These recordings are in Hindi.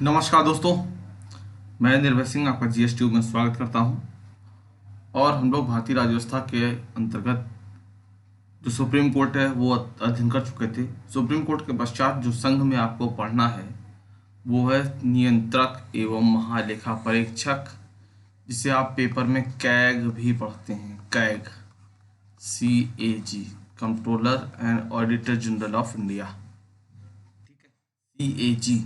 नमस्कार दोस्तों। मैं निर्भय सिंह आपका जीएसटी में स्वागत करता हूं। और हम लोग भारतीय राज्य व्यवस्था के अंतर्गत जो सुप्रीम कोर्ट है वो अध्ययन कर चुके थे। सुप्रीम कोर्ट के पश्चात जो संघ में आपको पढ़ना है वो है नियंत्रक एवं महालेखा परीक्षक, जिसे आप पेपर में कैग भी पढ़ते हैं। CAG, CAG, controller and auditor general of India. ठीक है, CAG।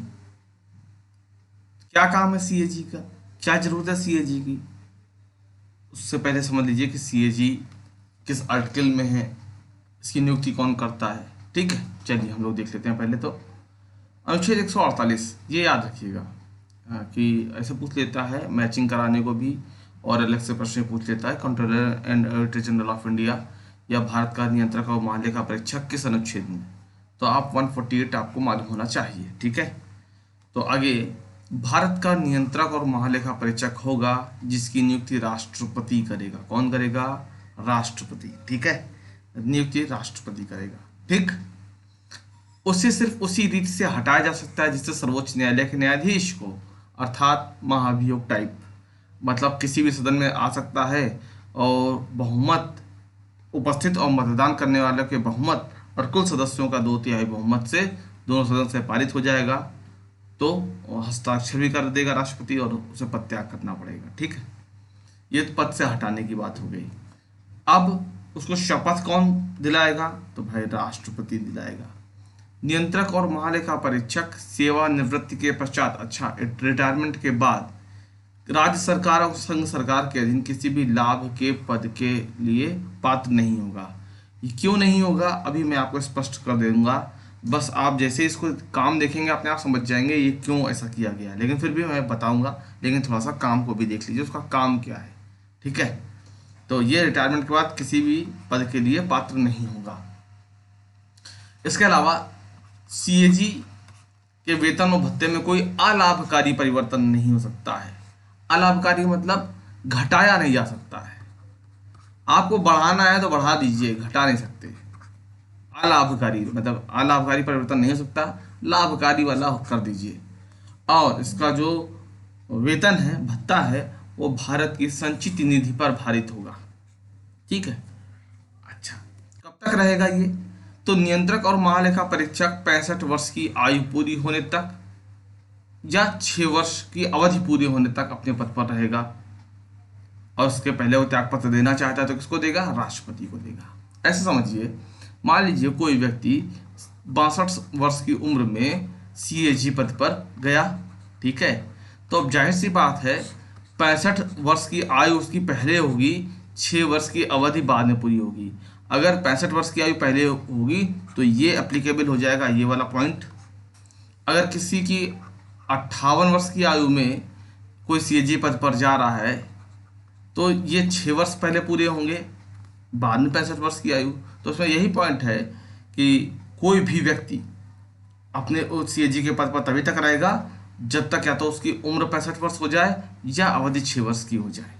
क्या काम है CAG का, क्या जरूरत है CAG की, उससे पहले समझ लीजिए कि CAG किस आर्टिकल में है, इसकी नियुक्ति कौन करता है। ठीक है, चलिए हम लोग देख लेते हैं। पहले तो अनुच्छेद 148, ये याद रखिएगा कि ऐसे पूछ लेता है मैचिंग कराने को भी, और अलग से प्रश्न पूछ लेता है controller and auditor general of India या भारत का नियंत्रक और महालेखा परीक्षक किस अनुच्छेद में। तो आप 148 आपको मालूम होना चाहिए। ठीक है, तो आगे, भारत का नियंत्रक और महालेखा परीक्षक होगा जिसकी नियुक्ति राष्ट्रपति करेगा। कौन करेगा? राष्ट्रपति। ठीक है, नियुक्ति राष्ट्रपति करेगा। ठीक, उसे सिर्फ उसी रीति से हटाया जा सकता है जिससे सर्वोच्च न्यायालय के न्यायाधीश को, अर्थात महाभियोग टाइप, मतलब किसी भी सदन में आ सकता है और बहुमत उपस्थित और मतदान करने वालों के बहुमत और कुल सदस्यों का 2/3 बहुमत से दोनों सदन से पारित हो जाएगा तो हस्ताक्षर भी कर देगा राष्ट्रपति और उसे पद त्याग करना पड़ेगा। ठीक है, ये तो पद से हटाने की बात हो गई। अब उसको शपथ कौन दिलाएगा? तो भाई राष्ट्रपति दिलाएगा। नियंत्रक और महालेखा परीक्षक सेवानिवृत्ति के पश्चात, अच्छा रिटायरमेंट के बाद, राज्य सरकार और संघ सरकार के अधीन किसी भी लाभ के पद के लिए पात्र नहीं होगा। ये क्यों नहीं होगा अभी मैं आपको स्पष्ट कर दूंगा, बस आप जैसे इसको काम देखेंगे अपने आप समझ जाएंगे ये क्यों ऐसा किया गया है। लेकिन फिर भी मैं बताऊंगा, लेकिन थोड़ा सा काम को भी देख लीजिए, उसका काम क्या है। ठीक है, तो ये रिटायरमेंट के बाद किसी भी पद के लिए पात्र नहीं होगा। इसके अलावा CAG के वेतन और भत्ते में कोई अलाभकारी परिवर्तन नहीं हो सकता है। अलाभकारी मतलब घटाया नहीं जा सकता है। आपको बढ़ाना है तो बढ़ा दीजिए, घटा नहीं सकते। अलाभकारी मतलब अलाभकारी परिवर्तन नहीं हो सकता, लाभकारी वाला कर दीजिए। और इसका जो वेतन है, भत्ता है, वो भारत की संचित निधि पर भारित होगा। ठीक है, अच्छा कब तक रहेगा ये? तो नियंत्रक और महालेखा परीक्षक 65 वर्ष की आयु पूरी होने तक या 6 वर्ष की अवधि पूरी होने तक अपने पद पर रहेगा। और उसके पहले वो त्यागपत्र देना चाहता है तो किसको देगा? राष्ट्रपति को देगा। ऐसे समझिए, मान लीजिए कोई व्यक्ति 62 वर्ष की उम्र में CAG पद पर गया। ठीक है, तो अब जाहिर सी बात है 65 वर्ष की आयु उसकी पहले होगी, 6 वर्ष की अवधि बाद में पूरी होगी। अगर 65 वर्ष की आयु पहले होगी तो ये एप्लीकेबल हो जाएगा, ये वाला पॉइंट। अगर किसी की 58 वर्ष की आयु में कोई CAG पद पर जा रहा है तो ये 6 वर्ष पहले पूरे होंगे, बाद में 65 वर्ष की आयु। तो उसमें यही पॉइंट है कि कोई भी व्यक्ति अपने CAG के पद पर तभी तक रहेगा जब तक या तो उसकी उम्र 65 वर्ष हो जाए या अवधि 6 वर्ष की हो जाए।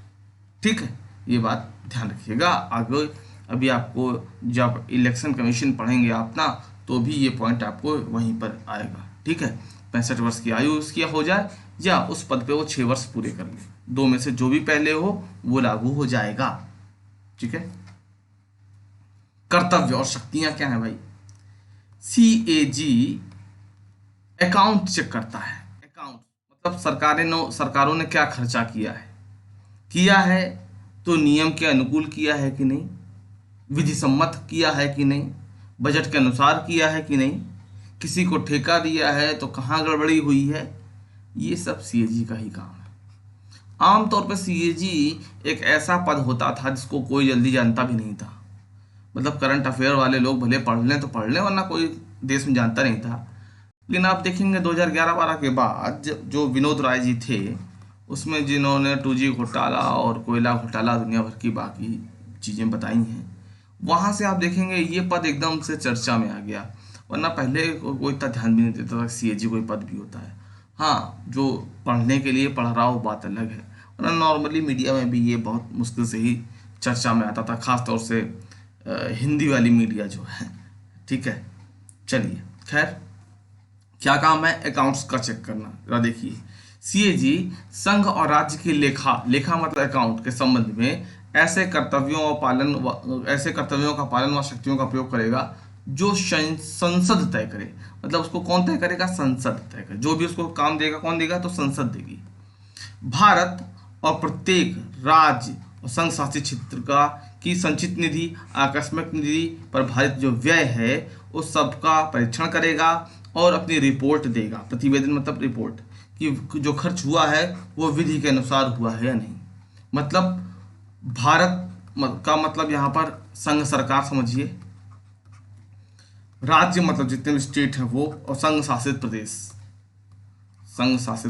ठीक है, ये बात ध्यान रखिएगा। आगे अभी आपको जब इलेक्शन कमीशन पढ़ेंगे आप ना, तो भी ये पॉइंट आपको वहीं पर आएगा। ठीक है, 65 वर्ष की आयु उसकी हो जाए या उस पद पे वो 6 वर्ष पूरे कर ले, दो में से जो भी पहले हो वो लागू हो जाएगा। ठीक है, कर्तव्य और शक्तियां क्या है भाई? CAG अकाउंट चेक करता है। अकाउंट मतलब सरकारों ने क्या खर्चा किया है तो नियम के अनुकूल किया है कि नहीं, विधि सम्मत किया है कि नहीं, बजट के अनुसार किया है कि नहीं, किसी को ठेका दिया है तो कहाँ गड़बड़ी हुई है, ये सब CAG का ही काम है। आमतौर पर CAG एक ऐसा पद होता था जिसको कोई जल्दी जानता भी नहीं था। मतलब करंट अफेयर वाले लोग भले पढ़ लें तो पढ़ लें, वरना कोई देश में जानता नहीं था। लेकिन आप देखेंगे 2011-12 के बाद जो विनोद राय जी थे, उसमें जिन्होंने 2G घोटाला और कोयला घोटाला दुनिया भर की बाकी चीज़ें बताई हैं, वहाँ से आप देखेंगे ये पद एकदम से चर्चा में आ गया। वरना पहले कोई इतना ध्यान भी नहीं देता था CAG कोई पद भी होता है। हाँ, जो पढ़ने के लिए पढ़ रहा हो बात अलग है, वरना नॉर्मली मीडिया में भी ये बहुत मुश्किल से ही चर्चा में आता था, खासतौर से हिंदी वाली मीडिया जो है। ठीक है, चलिए खैर क्या काम है? अकाउंट्स का चेक करना। जरा देखिए, सीएजी संघ और राज्य की लेखा मतलब अकाउंट के संबंध में ऐसे कर्तव्यों का पालन व शक्तियों का प्रयोग करेगा जो संसद तय करे। मतलब उसको कौन तय करेगा? संसद तय करे। जो भी उसको काम देगा कौन देगा? तो संसद देगी। भारत और प्रत्येक राज्य और संघ शासित क्षेत्र का की संचित निधि, आकस्मिक निधि पर भारित जो व्यय है उस सब का परीक्षण करेगा और अपनी रिपोर्ट देगा। प्रतिवेदन मतलब रिपोर्ट, कि जो खर्च हुआ है वो विधि के अनुसार हुआ है या नहीं। मतलब भारत का मतलब यहाँ पर संघ सरकार समझिए, राज्य मतलब जितने भी स्टेट हैं वो, और संघ शासित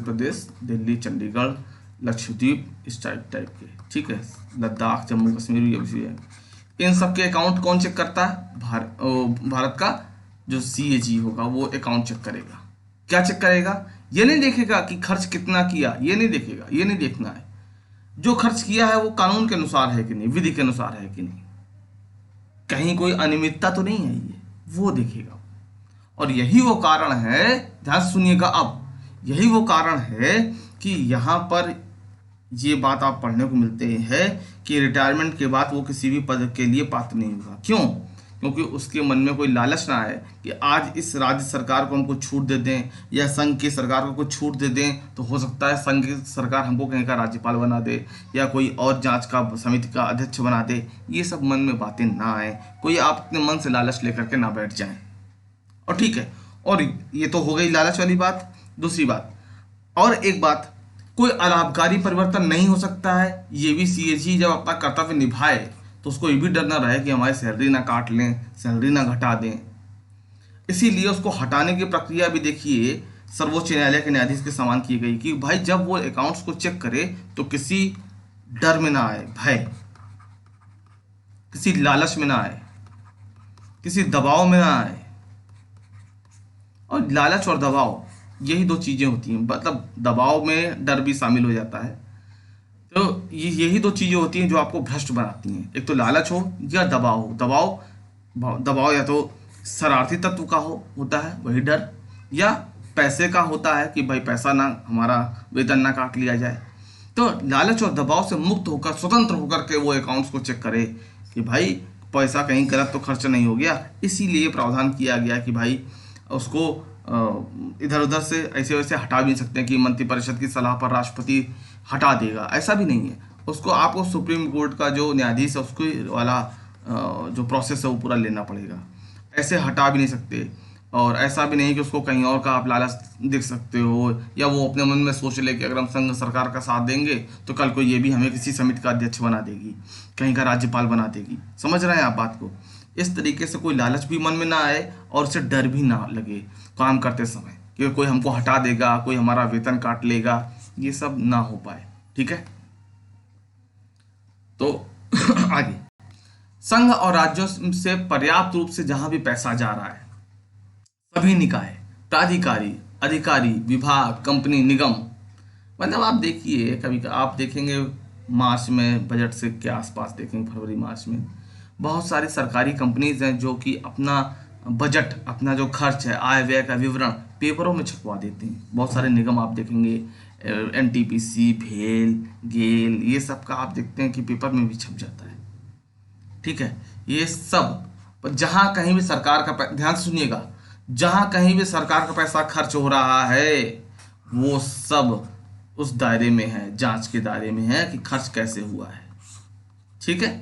प्रदेश दिल्ली, चंडीगढ़, लक्षद्वीप, इस टाइप के, ठीक है, लद्दाख, जम्मू कश्मीर, ये भी है। इन सब के अकाउंट कौन चेक करता है? भारत का जो सीएजी होगा वो अकाउंट चेक करेगा। क्या चेक करेगा? ये नहीं देखेगा कि खर्च कितना किया, ये नहीं देखेगा, ये नहीं देखना है। जो खर्च किया है वो कानून के अनुसार है कि नहीं, विधि के अनुसार है कि नहीं, कहीं कोई अनियमितता तो नहीं है, ये वो देखेगा। और यही वो कारण है, ध्यान सुनिएगा अब, यही वो कारण है कि यहाँ पर ये बात आप पढ़ने को मिलते हैं कि रिटायरमेंट के बाद वो किसी भी पद के लिए पात्र नहीं होगा। क्यों? क्योंकि उसके मन में कोई लालच ना आए कि आज इस राज्य सरकार को हमको छूट दे दें या संघ की सरकार को कुछ छूट दे दें तो हो सकता है संघ की सरकार हमको कहीं का राज्यपाल बना दे या कोई और जांच का समिति का अध्यक्ष बना दे। ये सब मन में बातें ना आए, कोई आप अपने मन से लालच लेकर के ना बैठ जाएं। और ठीक है, और ये तो हो गई लालच वाली बात। दूसरी बात, और एक बात, कोई अलाभकारी परिवर्तन नहीं हो सकता है। ये भी सीएजी जब अपना कर्तव्य निभाए तो उसको ये भी डर ना रहे कि हमारी सैलरी ना काट लें, सैलरी ना घटा दें। इसीलिए उसको हटाने की प्रक्रिया भी देखिए सर्वोच्च न्यायालय के न्यायाधीश के समान की गई कि भाई जब वो अकाउंट्स को चेक करे तो किसी डर में ना आए, भय, किसी लालच में ना आए, किसी दबाव में ना आए। और लालच और दबाव यही दो चीजें होती हैं, मतलब दबाव में डर भी शामिल हो जाता है। तो यही दो चीजें होती हैं जो आपको भ्रष्ट बनाती हैं, एक तो लालच हो या दबाव हो। दबाव या तो शरारती तत्व का होता है वही डर, या पैसे का होता है कि भाई पैसा ना, हमारा वेतन ना काट लिया जाए। तो लालच और दबाव से मुक्त होकर, स्वतंत्र होकर के वो अकाउंट्स को चेक करे कि भाई पैसा कहीं गलत तो खर्च नहीं हो गया। इसीलिए प्रावधान किया गया कि भाई उसको इधर उधर से ऐसे वैसे हटा भी नहीं सकते हैं कि मंत्रिपरिषद की सलाह पर राष्ट्रपति हटा देगा, ऐसा भी नहीं है। उसको आपको सुप्रीम कोर्ट का जो न्यायाधीश है उसको वाला जो प्रोसेस है वो पूरा लेना पड़ेगा, ऐसे हटा भी नहीं सकते। और ऐसा भी नहीं कि उसको कहीं और का आप लालच दिख सकते हो या वो अपने मन में सोच ले कि अगर हम संघ सरकार का साथ देंगे तो कल को ये भी हमें किसी समिति का अध्यक्ष बना देगी, कहीं का राज्यपाल बना देगी। समझ रहे हैं आप बात को? इस तरीके से कोई लालच भी मन में ना आए और उससे डर भी ना लगे काम करते समय कि कोई हमको हटा देगा, कोई हमारा वेतन काट लेगा, ये सब ना हो पाए। ठीक है, तो आगे, संघ और राज्यों से पर्याप्त रूप से जहां भी पैसा जा रहा है, सभी निकाय, प्राधिकारी, अधिकारी, विभाग, कंपनी, निगम, मतलब आप देखिए, कभी आप देखेंगे मार्च में बजट से के आसपास देखेंगे, फरवरी मार्च में बहुत सारी सरकारी कंपनीज हैं जो कि अपना बजट, अपना जो खर्च है, आय व्यय का विवरण पेपरों में छपवा देते हैं। बहुत सारे निगम आप देखेंगे, एनटीपीसी, भेल, गेल, ये सब का आप देखते हैं कि पेपर में भी छप जाता है। ठीक है, ये सब जहां कहीं भी सरकार का, ध्यान सुनिएगा, जहां कहीं भी सरकार का पैसा खर्च हो रहा है वो सब उस दायरे में है, जांच के दायरे में है कि खर्च कैसे हुआ है। ठीक है,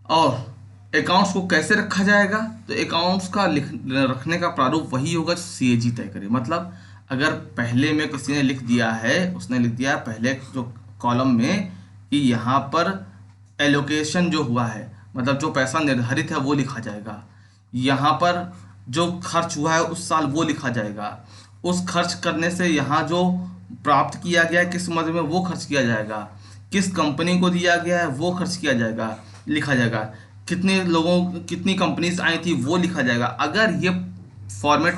और अकाउंट्स को कैसे रखा जाएगा? तो अकाउंट्स का रखने का प्रारूप वही होगा जो सीएजी तय करे। मतलब अगर पहले में किसी ने लिख दिया है, उसने लिख दिया पहले जो कॉलम में कि यहाँ पर एलोकेशन जो हुआ है, मतलब जो पैसा निर्धारित है वो लिखा जाएगा, यहाँ पर जो खर्च हुआ है उस साल वो लिखा जाएगा, उस खर्च करने से यहाँ जो प्राप्त किया गया है किस मद में वो खर्च किया जाएगा, किस कंपनी को दिया गया है वो खर्च किया जाएगा, लिखा जाएगा, कितने लोगों, कितनी कंपनीज आई थी वो लिखा जाएगा। अगर ये फॉर्मेट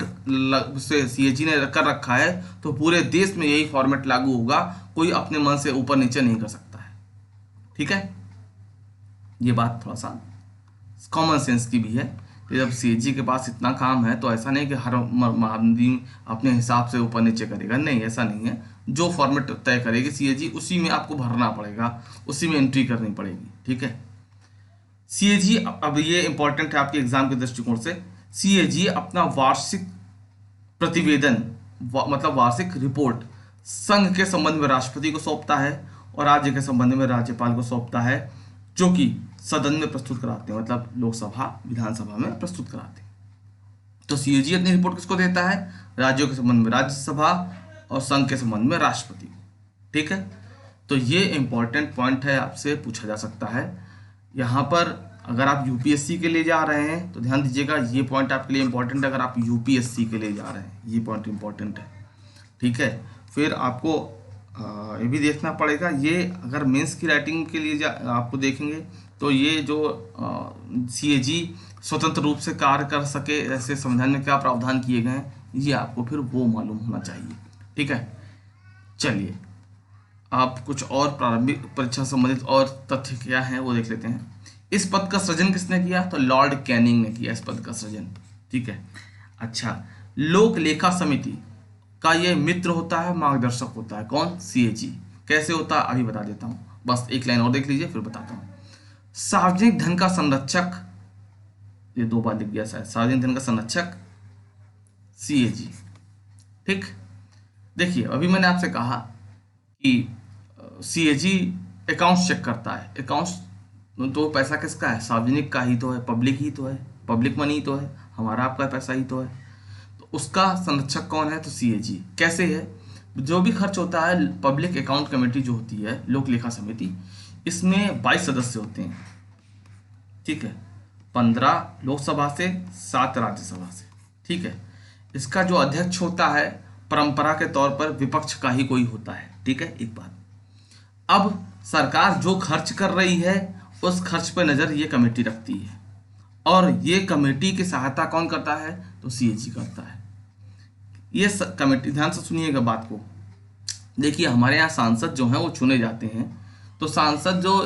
से सीएजी ने कर रखा है तो पूरे देश में यही फॉर्मेट लागू होगा, कोई अपने मन से ऊपर नीचे नहीं कर सकता है। ठीक है, ये बात थोड़ा सा कॉमन सेंस की भी है तो जब सीएजी के पास इतना काम है तो ऐसा नहीं कि हर आदमी अपने हिसाब से ऊपर नीचे करेगा, नहीं ऐसा नहीं है। जो फॉर्मेट तय करेगी सीएजी उसी में आपको भरना पड़ेगा, उसी में एंट्री करनी पड़ेगी, ठीक है। सीएजी, अब ये इंपॉर्टेंट है आपके एग्जाम के दृष्टिकोण से, सीएजी अपना वार्षिक प्रतिवेदन मतलब वार्षिक रिपोर्ट संघ के संबंध में राष्ट्रपति को सौंपता है और राज्य के संबंध में राज्यपाल को सौंपता है, जो कि सदन में प्रस्तुत कराते हैं, मतलब लोकसभा विधानसभा में प्रस्तुत कराते हैं। तो सीएजी अपनी रिपोर्ट किसको देता है? राज्यों के संबंध में राज्यसभा और संघ के संबंध में राष्ट्रपति को, ठीक है। तो ये इंपॉर्टेंट पॉइंट है, आपसे पूछा जा सकता है। यहाँ पर अगर आप यूपीएससी के लिए जा रहे हैं तो ध्यान दीजिएगा, ये पॉइंट आपके लिए इंपॉर्टेंट है। अगर आप यूपीएससी के लिए जा रहे हैं ये पॉइंट इंपॉर्टेंट है, ठीक है। फिर आपको ये भी देखना पड़ेगा, ये अगर मेंस की राइटिंग के लिए आपको देखेंगे तो ये जो सीएजी स्वतंत्र रूप से कार्य कर सके ऐसे संविधान में क्या प्रावधान किए गए हैं, ये आपको फिर वो मालूम होना चाहिए, ठीक है। चलिए आप कुछ और प्रारंभिक परीक्षा संबंधित और तथ्य क्या है वो देख लेते हैं। इस पद का सृजन किसने किया? तो लॉर्ड कैनिंग ने किया इस पद का सृजन, ठीक है। अच्छा, लोक लेखा समिति का ये मित्र होता है, मार्गदर्शक होता है, कौन? सीएजी। कैसे होता है अभी बता देता हूँ, बस एक लाइन और देख लीजिए फिर बताता हूँ। सार्वजनिक धन का संरक्षक, ये 2 बार लिख गया शायद, सार्वजनिक धन का संरक्षक सीएजी, ठीक। देखिए अभी मैंने आपसे कहा कि सीएजी अकाउंट्स चेक करता है। अकाउंट्स तो पैसा किसका है? सार्वजनिक का ही तो है, पब्लिक ही तो है, पब्लिक मनी तो है, हमारा आपका पैसा ही तो है। तो उसका संरक्षक कौन है? तो सीएजी। कैसे है? जो भी खर्च होता है, पब्लिक अकाउंट कमेटी जो होती है, लोक लेखा समिति, इसमें 22 सदस्य होते हैं, ठीक है। 15 लोकसभा से, 7 राज्यसभा से, ठीक है। इसका जो अध्यक्ष होता है परंपरा के तौर पर विपक्ष का ही कोई होता है, ठीक है। एक बात, अब सरकार जो खर्च कर रही है उस खर्च पर नजर ये कमेटी रखती है और ये कमेटी की सहायता कौन करता है? तो सीएजी करता है। ये कमेटी, ध्यान से सुनिएगा बात को। देखिए हमारे यहाँ सांसद जो हैं वो चुने जाते हैं, तो सांसद जो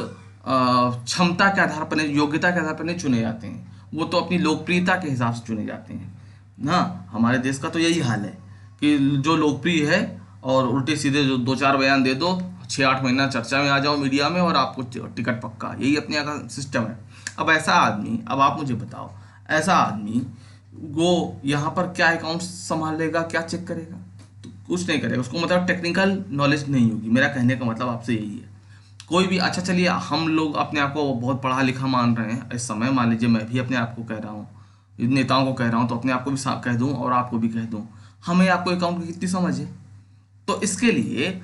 क्षमता के आधार पर, योग्यता के आधार पर नहीं चुने जाते हैं, वो तो अपनी लोकप्रियता के हिसाब से चुने जाते हैं ना। हमारे देश का तो यही हाल है कि जो लोकप्रिय है और उल्टे सीधे जो 2-4 बयान दे दो, 6-8 महीना चर्चा में आ जाओ मीडिया में और आपको टिकट पक्का, यही अपने यहाँ का सिस्टम है। अब ऐसा आदमी, अब आप मुझे बताओ, ऐसा आदमी वो यहाँ पर क्या अकाउंट संभालेगा, क्या चेक करेगा? तो कुछ नहीं करेगा, उसको मतलब टेक्निकल नॉलेज नहीं होगी। मेरा कहने का मतलब आपसे यही है। कोई भी, अच्छा चलिए हम लोग अपने आप को बहुत पढ़ा लिखा मान रहे हैं इस समय, मान लीजिए मैं भी अपने आप को कह रहा हूँ, नेताओं को कह रहा हूँ, तो अपने आप को भी कह दूँ और आपको भी कह दूँ, हमें आपको अकाउंट की कितनी समझ है? तो इसके लिए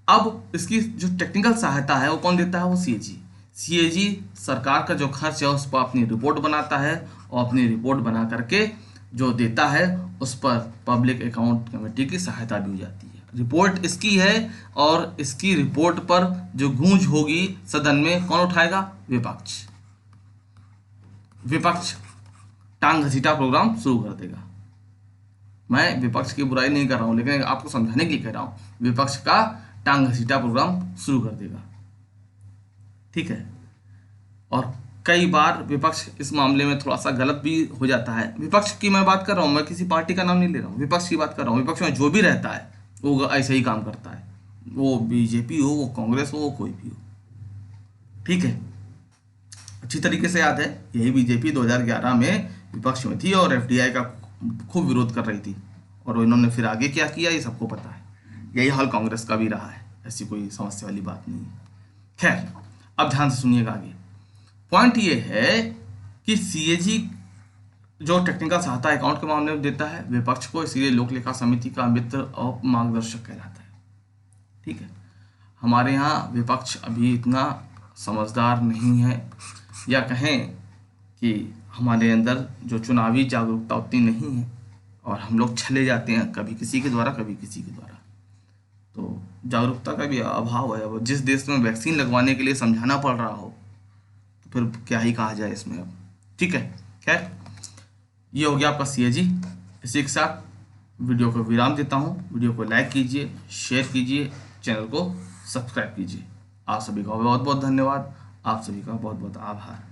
अब इसकी जो टेक्निकल सहायता है वो कौन देता है? वो सीएजी। सीएजी सरकार का जो खर्च है उस पर अपनी रिपोर्ट बनाता है और अपनी रिपोर्ट बना करके जो देता है उस पर पब्लिक अकाउंट कमेटी की सहायता भी हो जाती है। रिपोर्ट इसकी है और इसकी रिपोर्ट पर जो गूंज होगी सदन में, कौन उठाएगा? विपक्ष। विपक्ष टांग घसीटा प्रोग्राम शुरू कर देगा। मैं विपक्ष की बुराई नहीं कर रहा हूं, लेकिन आपको समझाने के लिए कह रहा हूं, विपक्ष का टांग घसीटा प्रोग्राम शुरू कर देगा, ठीक है। और कई बार विपक्ष इस मामले में थोड़ा सा गलत भी हो जाता है। विपक्ष की मैं बात कर रहा हूं, मैं किसी पार्टी का नाम नहीं ले रहा हूं, विपक्ष की बात कर रहा हूं। विपक्ष में जो भी रहता है वो ऐसे ही काम करता है, वो बीजेपी हो, वो कांग्रेस हो, वो कोई भी हो, ठीक है। अच्छी तरीके से याद है, यही बीजेपी 2011 में विपक्ष में थी और एफडीआई का खूब विरोध कर रही थी और इन्होंने फिर आगे क्या किया ये सबको पता है। यही हाल कांग्रेस का भी रहा है, ऐसी कोई समस्या वाली बात नहीं है। खैर, अब ध्यान से सुनिएगा आगे। पॉइंट ये है कि सीएजी जो टेक्निकल सहायता अकाउंट के मामले में देता है विपक्ष को, इसीलिए लोक लेखा समिति का मित्र और मार्गदर्शक कहलाता है, ठीक है। हमारे यहाँ विपक्ष अभी इतना समझदार नहीं है, या कहें कि हमारे अंदर जो चुनावी जागरूकता उतनी नहीं है और हम लोग छले जाते हैं कभी किसी के द्वारा कभी किसी के द्वारा। तो जागरूकता का भी अभाव है। अब जिस देश में वैक्सीन लगवाने के लिए समझाना पड़ रहा हो तो फिर क्या ही कहा जाए इसमें अब, ठीक है। खैर, ये हो गया आपका सीएजी। इसी के साथ वीडियो को विराम देता हूँ। वीडियो को लाइक कीजिए, शेयर कीजिए, चैनल को सब्सक्राइब कीजिए। आप सभी का बहुत बहुत धन्यवाद, आप सभी का बहुत बहुत आभार।